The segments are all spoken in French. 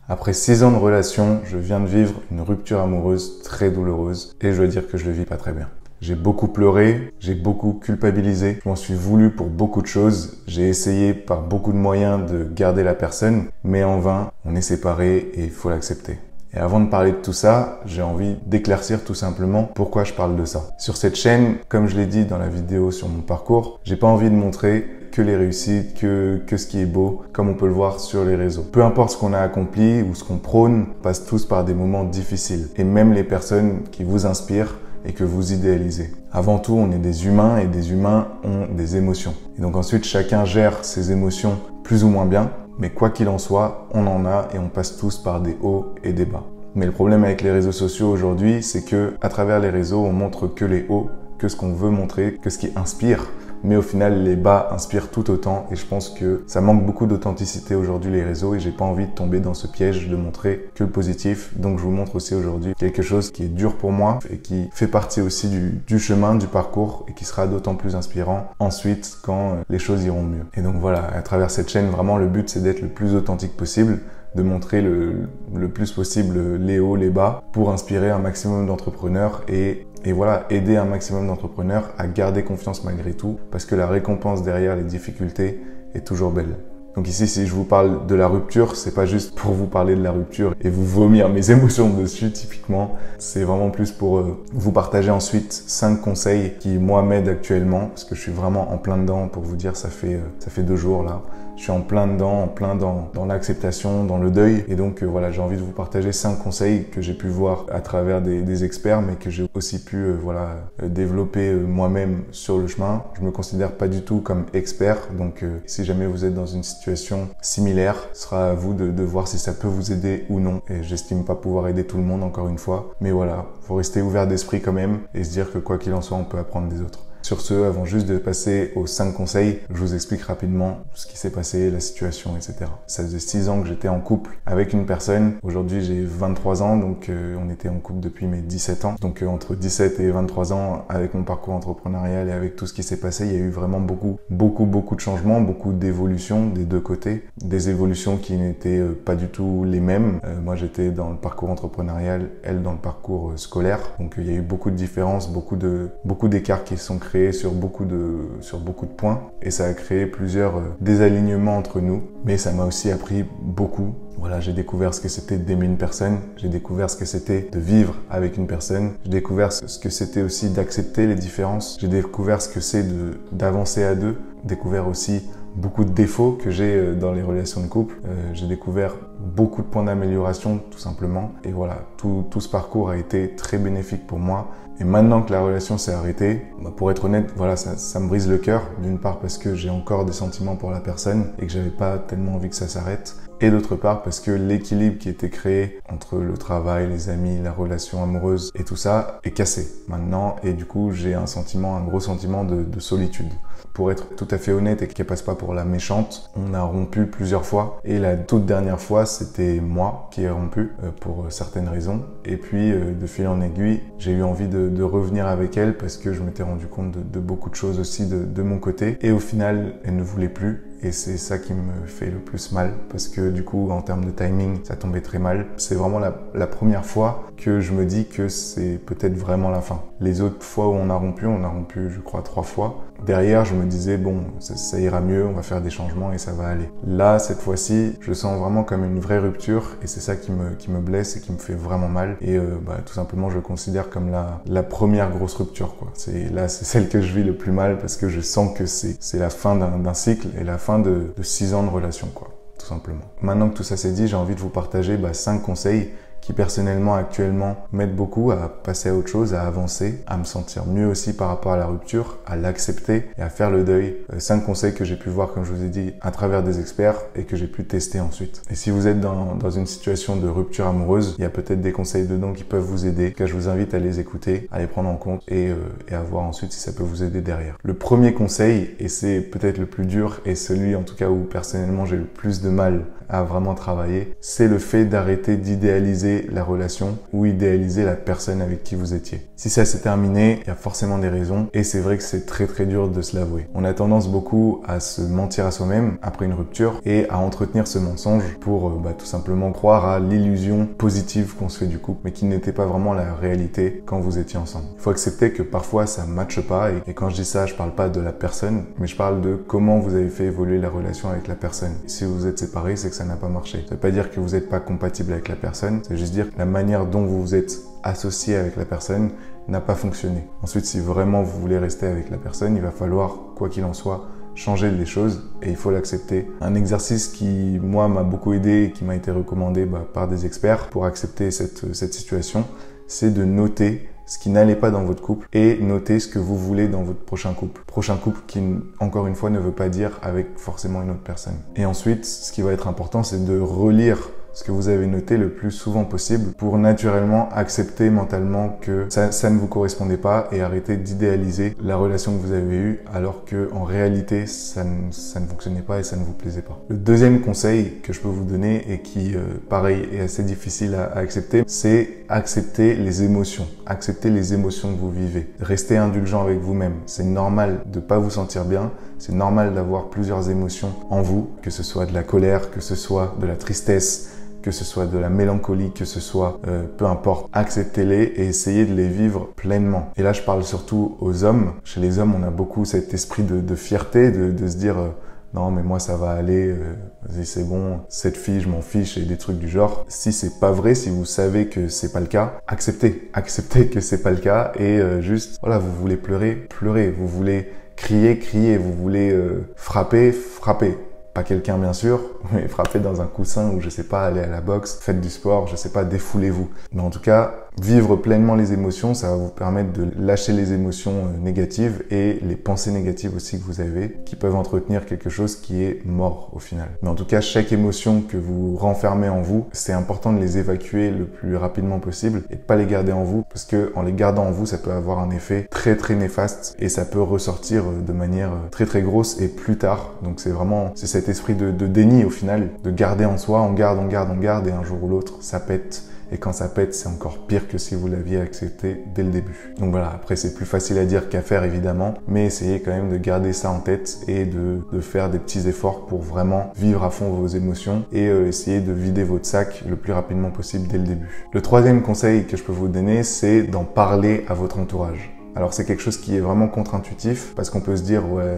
Après 6 ans de relation, je viens de vivre une rupture amoureuse très douloureuse et je dois dire que je le vis pas très bien. J'ai beaucoup pleuré, j'ai beaucoup culpabilisé, je m'en suis voulu pour beaucoup de choses, j'ai essayé par beaucoup de moyens de garder la personne, mais en vain, on est séparés et il faut l'accepter. Et avant de parler de tout ça, j'ai envie d'éclaircir tout simplement pourquoi je parle de ça. Sur cette chaîne, comme je l'ai dit dans la vidéo sur mon parcours, j'ai pas envie de montrer que les réussites, que ce qui est beau, comme on peut le voir sur les réseaux. Peu importe ce qu'on a accompli ou ce qu'on prône, on passe tous par des moments difficiles. Et même les personnes qui vous inspirent et que vous idéalisez. Avant tout, on est des humains et des humains ont des émotions. Et donc ensuite, chacun gère ses émotions plus ou moins bien. Mais quoi qu'il en soit, on en a et on passe tous par des hauts et des bas. Mais le problème avec les réseaux sociaux aujourd'hui, c'est que à travers les réseaux, on montre que les hauts, que ce qu'on veut montrer, que ce qui inspire. Mais au final, les bas inspirent tout autant et je pense que ça manque beaucoup d'authenticité aujourd'hui les réseaux et j'ai pas envie de tomber dans ce piège de montrer que le positif. Donc je vous montre aussi aujourd'hui quelque chose qui est dur pour moi et qui fait partie aussi du chemin, du parcours et qui sera d'autant plus inspirant ensuite quand les choses iront mieux. Et donc voilà, à travers cette chaîne, vraiment le but c'est d'être le plus authentique possible, de montrer le plus possible les hauts, les bas pour inspirer un maximum d'entrepreneurs et voilà, aider un maximum d'entrepreneurs à garder confiance malgré tout parce que la récompense derrière les difficultés est toujours belle. Donc ici, si je vous parle de la rupture, c'est pas juste pour vous parler de la rupture et vous vomir mes émotions dessus typiquement. C'est vraiment plus pour vous partager ensuite 5 conseils qui moi m'aident actuellement parce que je suis vraiment en plein dedans pour vous dire ça fait 2 jours là. Je suis en plein dedans, dans l'acceptation, dans le deuil. Et donc voilà, j'ai envie de vous partager 5 conseils que j'ai pu voir à travers des experts, mais que j'ai aussi pu développer moi-même sur le chemin. Je me considère pas du tout comme expert, donc si jamais vous êtes dans une situation similaire, ce sera à vous de voir si ça peut vous aider ou non. Et j'estime pas pouvoir aider tout le monde encore une fois, mais voilà, faut rester ouvert d'esprit quand même et se dire que quoi qu'il en soit, on peut apprendre des autres. Sur ce, avant juste de passer aux 5 conseils, je vous explique rapidement ce qui s'est passé, la situation, etc. Ça faisait 6 ans que j'étais en couple avec une personne. Aujourd'hui, j'ai 23 ans, donc on était en couple depuis mes 17 ans. Donc entre 17 et 23 ans, avec mon parcours entrepreneurial et avec tout ce qui s'est passé, il y a eu vraiment beaucoup de changements, beaucoup d'évolutions des deux côtés. Des évolutions qui n'étaient pas du tout les mêmes. Moi, j'étais dans le parcours entrepreneurial, elle dans le parcours scolaire. Donc il y a eu beaucoup de différences, beaucoup d'écarts qui sont créés sur beaucoup de points et ça a créé plusieurs désalignements entre nous, mais ça m'a aussi appris beaucoup. Voilà, j'ai découvert ce que c'était d'aimer une personne, j'ai découvert ce que c'était de vivre avec une personne, j'ai découvert ce que c'était aussi d'accepter les différences, j'ai découvert ce que c'est d'avancer à deux, découvert aussi beaucoup de défauts que j'ai dans les relations de couple. J'ai découvert beaucoup de points d'amélioration tout simplement. Et voilà, tout ce parcours a été très bénéfique pour moi. Et maintenant que la relation s'est arrêtée, pour être honnête, voilà, ça me brise le cœur. D'une part parce que j'ai encore des sentiments pour la personne et que j'avais pas tellement envie que ça s'arrête. Et d'autre part parce que l'équilibre qui était créé entre le travail, les amis, la relation amoureuse et tout ça est cassé maintenant. Et du coup, j'ai un gros sentiment de solitude. Pour être tout à fait honnête et qu'elle passe pas pour la méchante, on a rompu plusieurs fois. Et la toute dernière fois, c'était moi qui ai rompu pour certaines raisons. Et puis, de fil en aiguille, j'ai eu envie de revenir avec elle parce que je m'étais rendu compte de beaucoup de choses aussi de mon côté. Et au final, elle ne voulait plus. Et c'est ça qui me fait le plus mal parce que du coup, en termes de timing, ça tombait très mal. C'est vraiment la première fois que je me dis que c'est peut-être vraiment la fin. Les autres fois où on a rompu, je crois 3 fois. Derrière, je me disais, bon, ça ira mieux, on va faire des changements et ça va aller. Là, cette fois-ci, je sens vraiment comme une vraie rupture et c'est ça qui me blesse et qui me fait vraiment mal. Et tout simplement, je le considère comme la première grosse rupture, quoi. C'est celle que je vis le plus mal parce que je sens que c'est la fin d'un cycle et la fin de 6 ans de relation, quoi, tout simplement. Maintenant que tout ça c'est dit, j'ai envie de vous partager 5 conseils qui personnellement actuellement m'aident beaucoup à passer à autre chose, à avancer, à me sentir mieux aussi par rapport à la rupture, à l'accepter et à faire le deuil. 5 conseils que j'ai pu voir, comme je vous ai dit, à travers des experts et que j'ai pu tester ensuite. Et si vous êtes dans une situation de rupture amoureuse, il y a peut-être des conseils dedans qui peuvent vous aider. Que je vous invite à les écouter, à les prendre en compte et à voir ensuite si ça peut vous aider derrière. Le premier conseil, et c'est peut-être le plus dur et celui en tout cas où personnellement j'ai le plus de mal à vraiment travailler, c'est le fait d'arrêter d'idéaliser idéaliser la relation ou idéaliser la personne avec qui vous étiez. Si ça s'est terminé, il y a forcément des raisons et c'est vrai que c'est très très dur de se l'avouer. On a tendance beaucoup à se mentir à soi-même après une rupture et à entretenir ce mensonge pour tout simplement croire à l'illusion positive qu'on se fait du couple, mais qui n'était pas vraiment la réalité quand vous étiez ensemble. Il faut accepter que parfois ça ne matche pas et quand je dis ça, je parle pas de la personne, mais je parle de comment vous avez fait évoluer la relation avec la personne. Si vous êtes séparés, c'est que ça n'a pas marché. Ça veut pas dire que vous n'êtes pas compatible avec la personne, c'est juste dire que la manière dont vous vous êtes associé avec la personne n'a pas fonctionné. Ensuite, si vraiment vous voulez rester avec la personne, il va falloir, quoi qu'il en soit, changer les choses et il faut l'accepter. Un exercice qui, moi, m'a beaucoup aidé et qui m'a été recommandé par des experts pour accepter cette situation, c'est de noter ce qui n'allait pas dans votre couple et noter ce que vous voulez dans votre prochain couple. Prochain couple qui, encore une fois, ne veut pas dire avec forcément une autre personne. Et ensuite, ce qui va être important, c'est de relire ce que vous avez noté le plus souvent possible pour naturellement accepter mentalement que ça ne vous correspondait pas et arrêter d'idéaliser la relation que vous avez eue alors que en réalité ça ne fonctionnait pas et ça ne vous plaisait pas. Le deuxième conseil que je peux vous donner et qui pareil est assez difficile à accepter, c'est accepter les émotions. Accepter les émotions que vous vivez. Restez indulgent avec vous-même. C'est normal de pas vous sentir bien. C'est normal d'avoir plusieurs émotions en vous, que ce soit de la colère, que ce soit de la tristesse, que ce soit de la mélancolie, que ce soit peu importe, acceptez-les et essayez de les vivre pleinement. Et là, je parle surtout aux hommes. Chez les hommes, on a beaucoup cet esprit de fierté, de se dire non, mais moi ça va aller, vas-y c'est bon, cette fille je m'en fiche et des trucs du genre. Si c'est pas vrai, si vous savez que c'est pas le cas, acceptez que c'est pas le cas et juste voilà, vous voulez pleurer, pleurez, vous voulez crier, criez, vous voulez frapper, frappez. Pas quelqu'un bien sûr, mais frappez dans un coussin ou je sais pas, allez à la boxe, faites du sport, je sais pas, défoulez-vous. Mais en tout cas, vivre pleinement les émotions, ça va vous permettre de lâcher les émotions négatives et les pensées négatives aussi que vous avez, qui peuvent entretenir quelque chose qui est mort au final. Mais en tout cas, chaque émotion que vous renfermez en vous, c'est important de les évacuer le plus rapidement possible et de pas les garder en vous, parce que en les gardant en vous, ça peut avoir un effet très très néfaste et ça peut ressortir de manière très très grosse et plus tard. Donc c'est cet esprit de déni au final, de garder en soi, on garde et un jour ou l'autre, ça pète. Et quand ça pète, c'est encore pire que si vous l'aviez accepté dès le début. Donc voilà, après c'est plus facile à dire qu'à faire évidemment, mais essayez quand même de garder ça en tête et de faire des petits efforts pour vraiment vivre à fond vos émotions et essayer de vider votre sac le plus rapidement possible dès le début. Le troisième conseil que je peux vous donner, c'est d'en parler à votre entourage. Alors c'est quelque chose qui est vraiment contre-intuitif parce qu'on peut se dire ouais,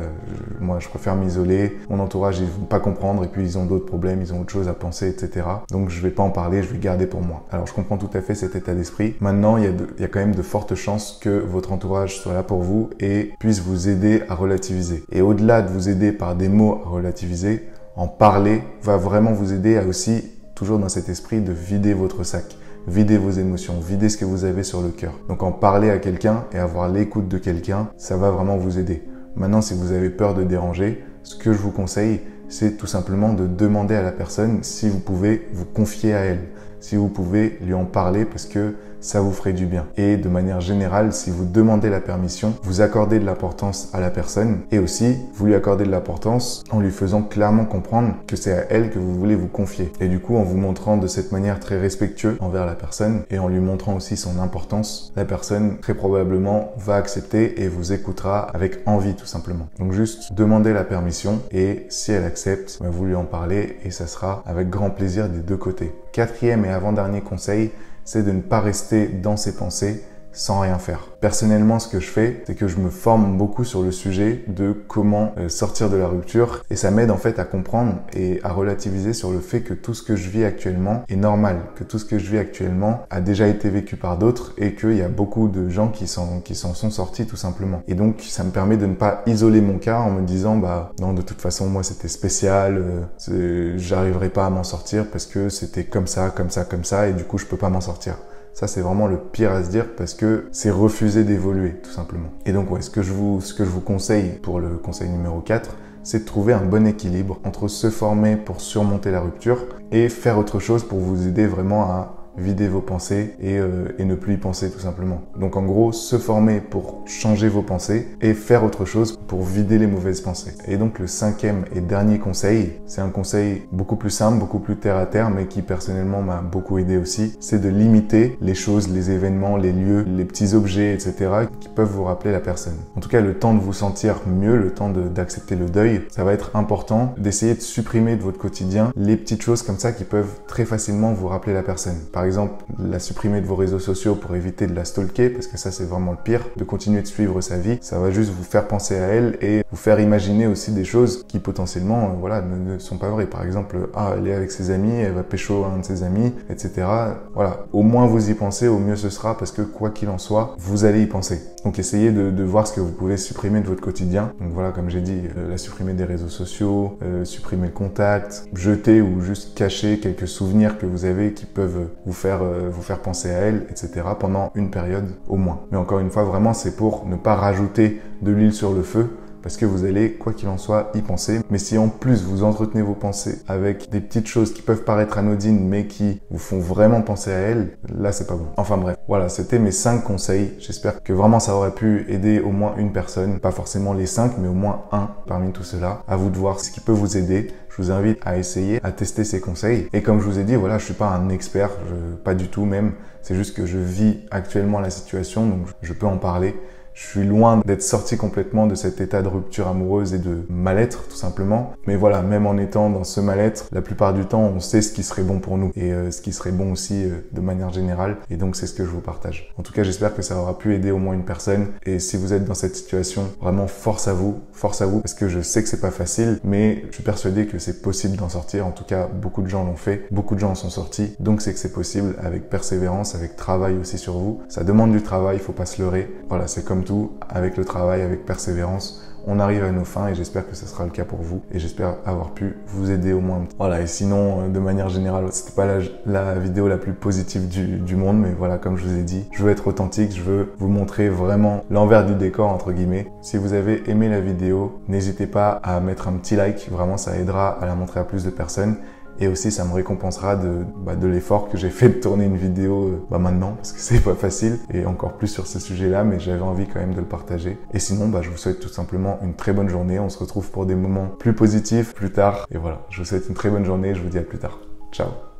moi je préfère m'isoler, mon entourage ils vont pas comprendre et puis ils ont d'autres problèmes, ils ont autre chose à penser, etc. Donc je vais pas en parler, je vais garder pour moi. Alors je comprends tout à fait cet état d'esprit. Maintenant il y a quand même de fortes chances que votre entourage soit là pour vous et puisse vous aider à relativiser. Et au-delà de vous aider par des mots à relativiser, en parler va vraiment vous aider à aussi, toujours dans cet esprit, de vider votre sac. Videz vos émotions, videz ce que vous avez sur le cœur. Donc en parler à quelqu'un et avoir l'écoute de quelqu'un, ça va vraiment vous aider. Maintenant, si vous avez peur de déranger, ce que je vous conseille, c'est tout simplement de demander à la personne si vous pouvez vous confier à elle, si vous pouvez lui en parler parce que ça vous ferait du bien. Et de manière générale, si vous demandez la permission, vous accordez de l'importance à la personne et aussi vous lui accordez de l'importance en lui faisant clairement comprendre que c'est à elle que vous voulez vous confier. Et du coup, en vous montrant de cette manière très respectueuse envers la personne et en lui montrant aussi son importance, la personne très probablement va accepter et vous écoutera avec envie tout simplement. Donc juste demandez la permission et si elle accepte, vous lui en parlez et ça sera avec grand plaisir des deux côtés. Quatrième et avant-dernier conseil, c'est de ne pas rester dans ses pensées sans rien faire. Personnellement, ce que je fais, c'est que je me forme beaucoup sur le sujet de comment sortir de la rupture et ça m'aide en fait à comprendre et à relativiser sur le fait que tout ce que je vis actuellement est normal, que tout ce que je vis actuellement a déjà été vécu par d'autres et qu'il y a beaucoup de gens qui s'en sont sortis tout simplement. Et donc, ça me permet de ne pas isoler mon cas en me disant non, de toute façon, moi c'était spécial, j'arriverai pas à m'en sortir parce que c'était comme ça et du coup, je peux pas m'en sortir. Ça, c'est vraiment le pire à se dire parce que c'est refuser d'évoluer, tout simplement. Et donc, ce que je vous conseille pour le conseil numéro 4, c'est de trouver un bon équilibre entre se former pour surmonter la rupture et faire autre chose pour vous aider vraiment à vider vos pensées et ne plus y penser tout simplement. Donc en gros, se former pour changer vos pensées et faire autre chose pour vider les mauvaises pensées. Et donc le cinquième et dernier conseil, c'est un conseil beaucoup plus simple, beaucoup plus terre à terre, mais qui personnellement m'a beaucoup aidé aussi, c'est de limiter les choses, les événements, les lieux, les petits objets, etc. qui peuvent vous rappeler la personne. En tout cas, le temps de vous sentir mieux, le temps d'accepter le deuil, ça va être important d'essayer de supprimer de votre quotidien les petites choses comme ça qui peuvent très facilement vous rappeler la personne. Par exemple, la supprimer de vos réseaux sociaux pour éviter de la stalker, parce que ça c'est vraiment le pire, de continuer de suivre sa vie, ça va juste vous faire penser à elle et vous faire imaginer aussi des choses qui potentiellement voilà, ne sont pas vraies. Par exemple, elle est avec ses amis, elle va pécho un de ses amis, etc. Voilà, au moins vous y pensez, au mieux ce sera, parce que quoi qu'il en soit, vous allez y penser. Donc essayez de voir ce que vous pouvez supprimer de votre quotidien. Donc voilà, comme j'ai dit, la supprimer des réseaux sociaux, supprimer le contact, jeter ou juste cacher quelques souvenirs que vous avez qui peuvent vous faire penser à elle, etc. pendant une période au moins. Mais encore une fois, vraiment, c'est pour ne pas rajouter de l'huile sur le feu, parce que vous allez, quoi qu'il en soit, y penser. Mais si en plus vous entretenez vos pensées avec des petites choses qui peuvent paraître anodines, mais qui vous font vraiment penser à elle, là c'est pas bon. Enfin bref, voilà, c'était mes 5 conseils. J'espère que vraiment ça aurait pu aider au moins une personne. Pas forcément les 5, mais au moins un parmi tout cela. À vous de voir ce qui peut vous aider. Je vous invite à essayer, à tester ces conseils. Et comme je vous ai dit, voilà, je suis pas un expert, pas du tout même. C'est juste que je vis actuellement la situation, donc je peux en parler. Je suis loin d'être sorti complètement de cet état de rupture amoureuse et de mal-être, tout simplement. Mais voilà, même en étant dans ce mal-être, la plupart du temps, on sait ce qui serait bon pour nous et ce qui serait bon aussi de manière générale. Et donc, c'est ce que je vous partage. En tout cas, j'espère que ça aura pu aider au moins une personne. Et si vous êtes dans cette situation, vraiment force à vous, parce que je sais que c'est pas facile, mais je suis persuadé que c'est possible d'en sortir. En tout cas, beaucoup de gens l'ont fait, beaucoup de gens en sont sortis. Donc, c'est que c'est possible avec persévérance, avec travail aussi sur vous. Ça demande du travail, il faut pas se leurrer. Voilà, c'est comme tout, avec le travail, avec persévérance, on arrive à nos fins et j'espère que ce sera le cas pour vous et j'espère avoir pu vous aider au moins. Voilà, et sinon, de manière générale, c'était pas la vidéo la plus positive du monde, mais voilà, comme je vous ai dit, je veux être authentique, je veux vous montrer vraiment l'envers du décor, entre guillemets. Si vous avez aimé la vidéo, n'hésitez pas à mettre un petit like, vraiment ça aidera à la montrer à plus de personnes. Et aussi, ça me récompensera de l'effort que j'ai fait de tourner une vidéo maintenant, parce que c'est pas facile, et encore plus sur ce sujet-là, mais j'avais envie quand même de le partager. Et sinon, je vous souhaite tout simplement une très bonne journée. On se retrouve pour des moments plus positifs plus tard. Et voilà, je vous souhaite une très bonne journée et je vous dis à plus tard. Ciao!